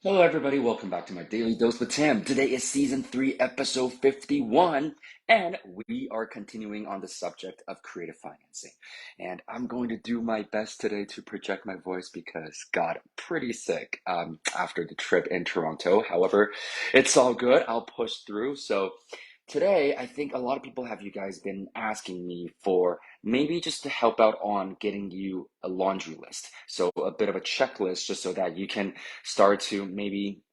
Hello, everybody. Welcome back to my Daily Dose with Tim. Today is season 3, episode 51, and we are continuing on the subject of creative financing. And I'm going to do my best today to project my voice because got pretty sick after the trip in Toronto. However, it's all good. I'll push through. So today, I think a lot of people have you guys been asking me for maybe just to help out on getting you a laundry list. So a bit of a checklist just so that you can start to maybe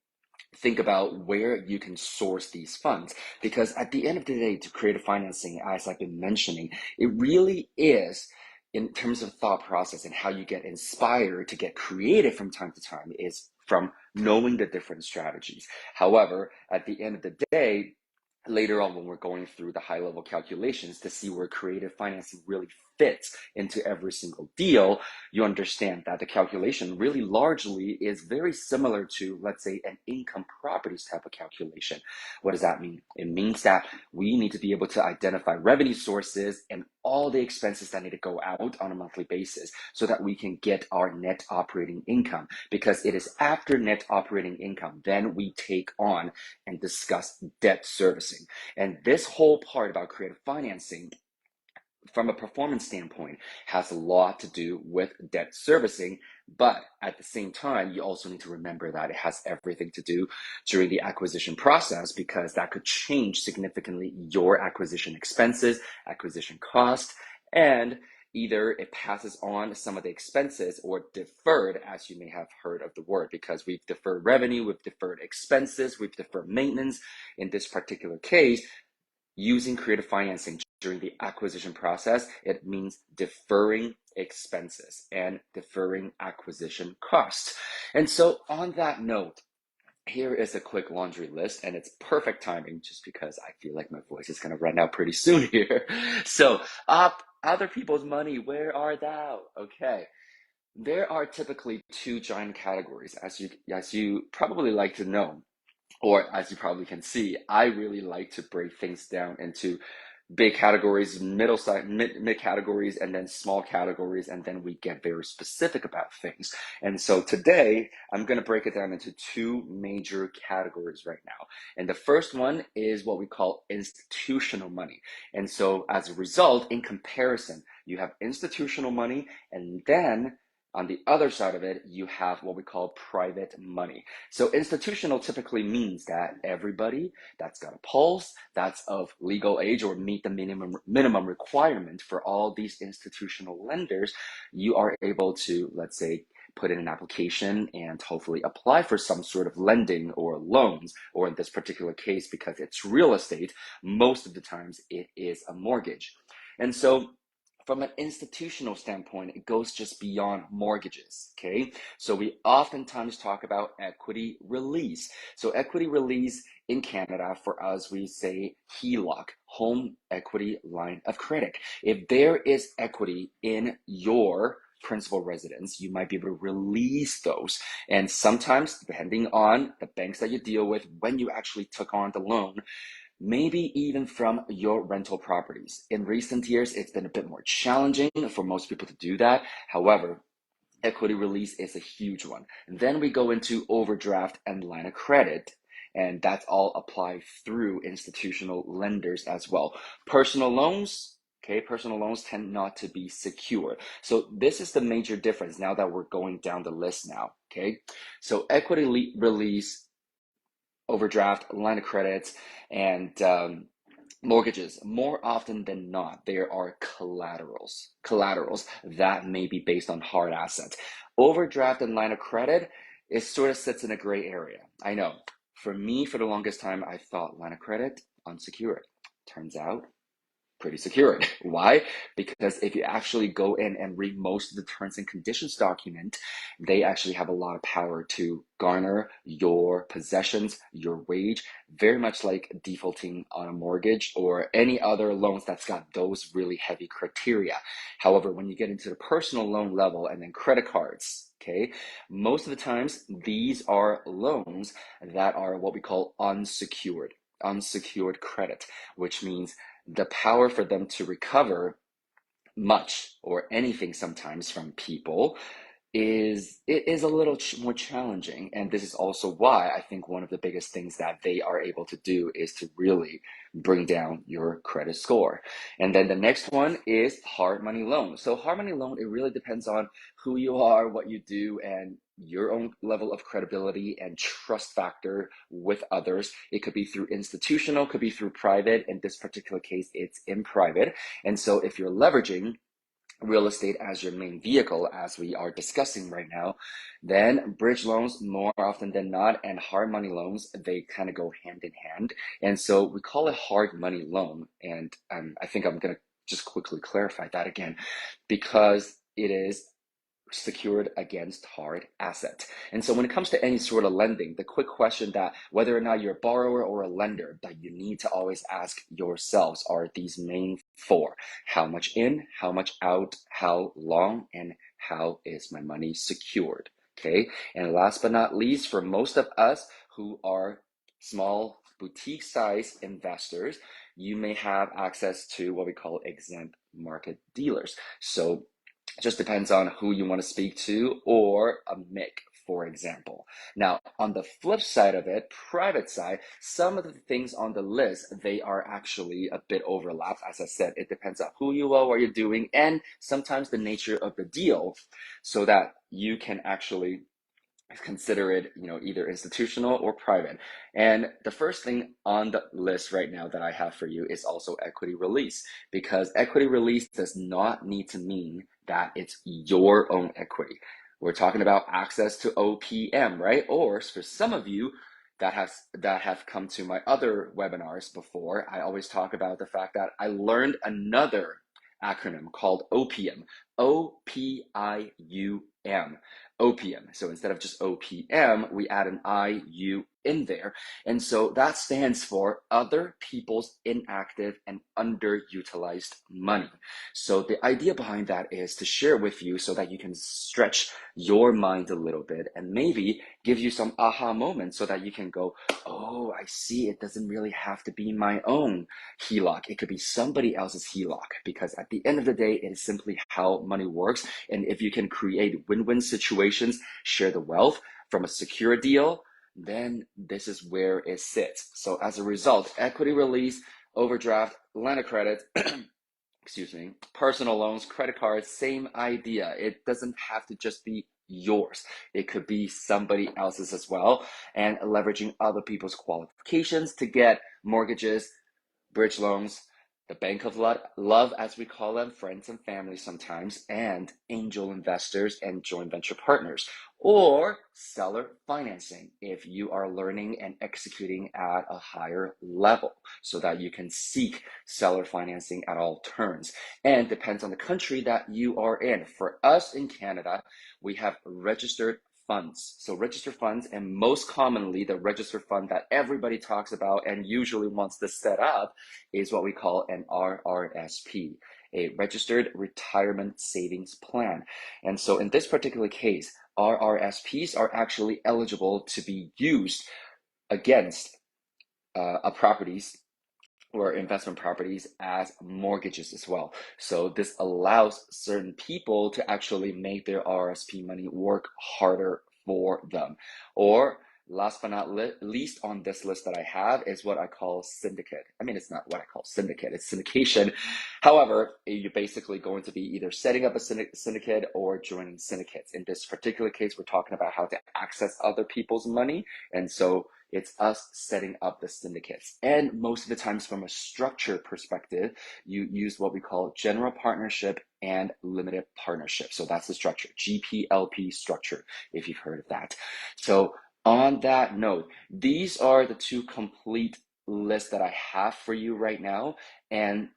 think about where you can source these funds. Because at the end of the day, to creative financing, as I've been mentioning, it really is in terms of thought process and how you get inspired to get creative from time to time is from knowing the different strategies. However, at the end of the day, later on when we're going through the high level calculations to see where creative financing really fits into every single deal, you understand that the calculation really largely is very similar to, let's say, an income properties type of calculation. What does that mean? It means that we need to be able to identify revenue sources and all the expenses that need to go out on a monthly basis so that we can get our net operating income, because it is after net operating income then we take on and discuss debt servicing. And this whole part about creative financing from a performance standpoint has a lot to do with debt servicing, but at the same time you also need to remember that it has everything to do during the acquisition process, because that could change significantly your acquisition expenses, acquisition cost, and either it passes on some of the expenses or deferred, as you may have heard of the word, because we've deferred revenue, we've deferred expenses, we've deferred maintenance. In this particular case, using creative financing during the acquisition process, it means deferring expenses and deferring acquisition costs. And so on that note, here is a quick laundry list, and it's perfect timing just because I feel like my voice is going to run out pretty soon here. So, other people's money, where are thou? Okay. There are typically two giant categories, as you probably like to know, or as you probably can see. I really like to break things down into big categories, middle size, mid categories, and then small categories, and then we get very specific about things. And so today, I'm going to break it down into two major categories right now. And the first one is what we call institutional money. And so as a result, in comparison, you have institutional money, and then on the other side of it, you have what we call private money. So institutional typically means that everybody that's got a pulse, that's of legal age or meet the minimum requirement for all these institutional lenders, you are able to, let's say, put in an application and hopefully apply for some sort of lending or loans, or in this particular case, because it's real estate, most of the times it is a mortgage. And so from an institutional standpoint, it goes just beyond mortgages, okay? So we oftentimes talk about equity release. So equity release in Canada, for us, we say HELOC, home equity line of credit. If there is equity in your principal residence, you might be able to release those. And sometimes, depending on the banks that you deal with, when you actually took on the loan, maybe even from your rental properties. In recent years, it's been a bit more challenging for most people to do that. However, equity release is a huge one. And then we go into overdraft and line of credit, and that's all applied through institutional lenders as well. Personal loans, okay, personal loans tend not to be secure. So this is the major difference now that we're going down the list now, okay? So equity release, overdraft, line of credit, and mortgages, more often than not, there are collaterals that may be based on hard assets. Overdraft and line of credit, it sort of sits in a gray area. I know. For me, for the longest time, I thought line of credit, unsecured. Turns out pretty secured. Why? Because if you actually go in and read most of the terms and conditions document, they actually have a lot of power to garner your possessions, your wage, very much like defaulting on a mortgage or any other loans that's got those really heavy criteria. However, when you get into the personal loan level and then credit cards, okay, most of the times these are loans that are what we call unsecured credit, which means the power for them to recover much or anything sometimes from people is a little more challenging, and this is also why I think one of the biggest things that they are able to do is to really bring down your credit score. And then the next one is hard money loan. So hard money loan, it really depends on who you are, what you do, and your own level of credibility and trust factor with others. It could be through institutional, could be through private. In this particular case, it's in private. And so if you're leveraging real estate as your main vehicle, as we are discussing right now, then bridge loans more often than not and hard money loans, they kind of go hand in hand. And so we call it hard money loan. And I think I'm going to just quickly clarify that again, because it is secured against hard asset. And so when it comes to any sort of lending, the quick question that whether or not you're a borrower or a lender that you need to always ask yourselves are these main four: how much in, how much out, how long, and how is my money secured? Okay. And last but not least, for most of us who are small boutique size investors, you may have access to what we call exempt market dealers. So it just depends on who you want to speak to, or a MIC, for example. Now, on the flip side of it, private side, some of the things on the list, they are actually a bit overlapped. As I said, it depends on who you are, what you're doing, and sometimes the nature of the deal, so that you can actually consider it, either institutional or private. And the first thing on the list right now that I have for you is also equity release, because equity release does not need to mean that it's your own equity. We're talking about access to OPM, right? Or for some of you that have come to my other webinars before, I always talk about the fact that I learned another acronym called OPM. OPIUM. OPM. So instead of just OPM, we add an IU in there. And so that stands for other people's inactive and underutilized money. So the idea behind that is to share with you so that you can stretch your mind a little bit and maybe give you some aha moments so that you can go, oh, I see, it doesn't really have to be my own HELOC. It could be somebody else's HELOC, because at the end of the day, it is simply how money works. And if you can create win-win situations, share the wealth from a secure deal, then this is where it sits. So as a result, equity release, overdraft, line of credit, excuse me, personal loans, credit cards, same idea. It doesn't have to just be yours. It could be somebody else's as well. And leveraging other people's qualifications to get mortgages, bridge loans, the bank of love, as we call them, friends and family sometimes, and angel investors and joint venture partners, or seller financing if you are learning and executing at a higher level so that you can seek seller financing at all turns. And depends on the country that you are in. For us in Canada, we have registered funds. So registered funds, and most commonly the registered fund that everybody talks about and usually wants to set up is what we call an RRSP, a registered retirement savings plan. And so in this particular case, RRSPs are actually eligible to be used against properties or investment properties as mortgages as well. So this allows certain people to actually make their RSP money work harder for them. Or last but not least on this list that I have is what I call syndicate. I mean, it's not what I call syndicate, it's syndication. However, you're basically going to be either setting up a syndicate or joining syndicates. In this particular case, we're talking about how to access other people's money. And so it's us setting up the syndicates. And most of the times from a structure perspective, you use what we call general partnership and limited partnership. So that's the structure, GPLP structure, if you've heard of that. So on that note, these are the two complete lists that I have for you right now. And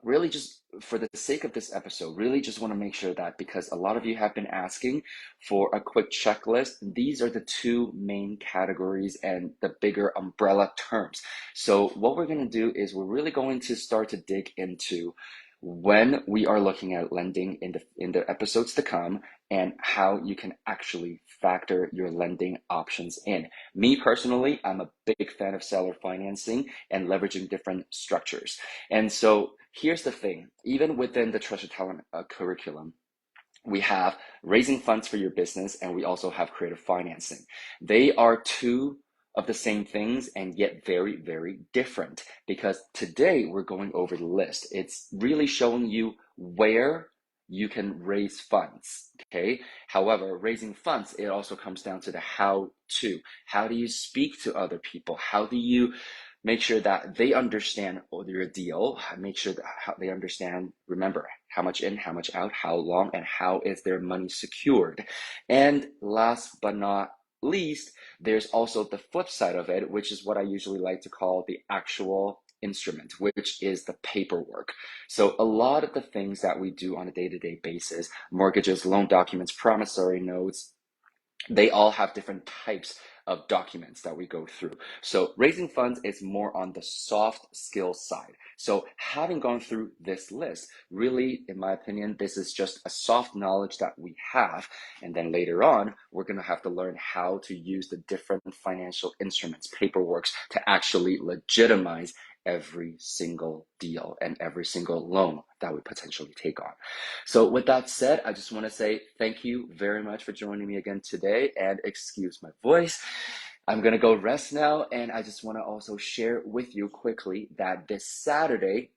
really, just for the sake of this episode, really just want to make sure that, because a lot of you have been asking for a quick checklist, these are the two main categories and the bigger umbrella terms. So what we're going to do is we're really going to start to dig into when we are looking at lending in the episodes to come, and how you can actually factor your lending options in. Me personally, I'm a big fan of seller financing and leveraging different structures. And so here's the thing, even within the Treasure Talent curriculum, We have raising funds for your business, and we also have creative financing. They are two of the same things and yet very, very different, because today we're going over the list. It's really showing you where you can raise funds. Okay. However, raising funds, it also comes down to the how to. How do you speak to other people? How do you make sure that they understand your deal, make sure that they understand, remember, how much in, how much out, how long, and how is their money secured. And last but not least, there's also the flip side of it, which is what I usually like to call the actual instrument, which is the paperwork. So a lot of the things that we do on a day-to-day basis, mortgages, loan documents, promissory notes, they all have different types of documents that we go through. So raising funds is more on the soft skill side. So having gone through this list, really, in my opinion, this is just a soft knowledge that we have. And then later on, we're going to have to learn how to use the different financial instruments, paperworks, to actually legitimize every single deal and every single loan that we potentially take on. So with that said, I just want to say thank you very much for joining me again today, and excuse my voice. I'm going to go rest now, and I just want to also share with you quickly that this Saturday,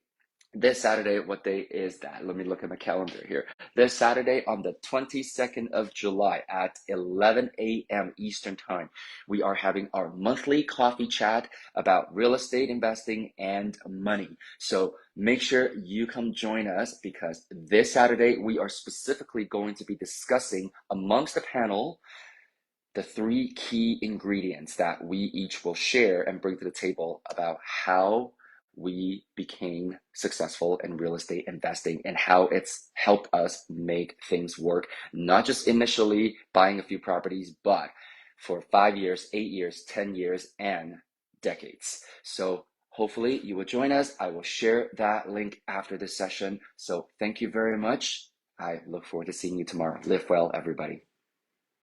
what day is that? Let me look at my calendar here. This Saturday, on the 22nd of July at 11 a.m. Eastern Time, we are having our monthly coffee chat about real estate investing and money. So make sure you come join us, because this Saturday, we are specifically going to be discussing amongst the panel the three key ingredients that we each will share and bring to the table about how we became successful in real estate investing and how it's helped us make things work, not just initially buying a few properties, but for 5 years, 8 years, 10 years, and decades. So hopefully you will join us. I will share that link after this session. So thank you very much. I look forward to seeing you tomorrow. Live well, everybody.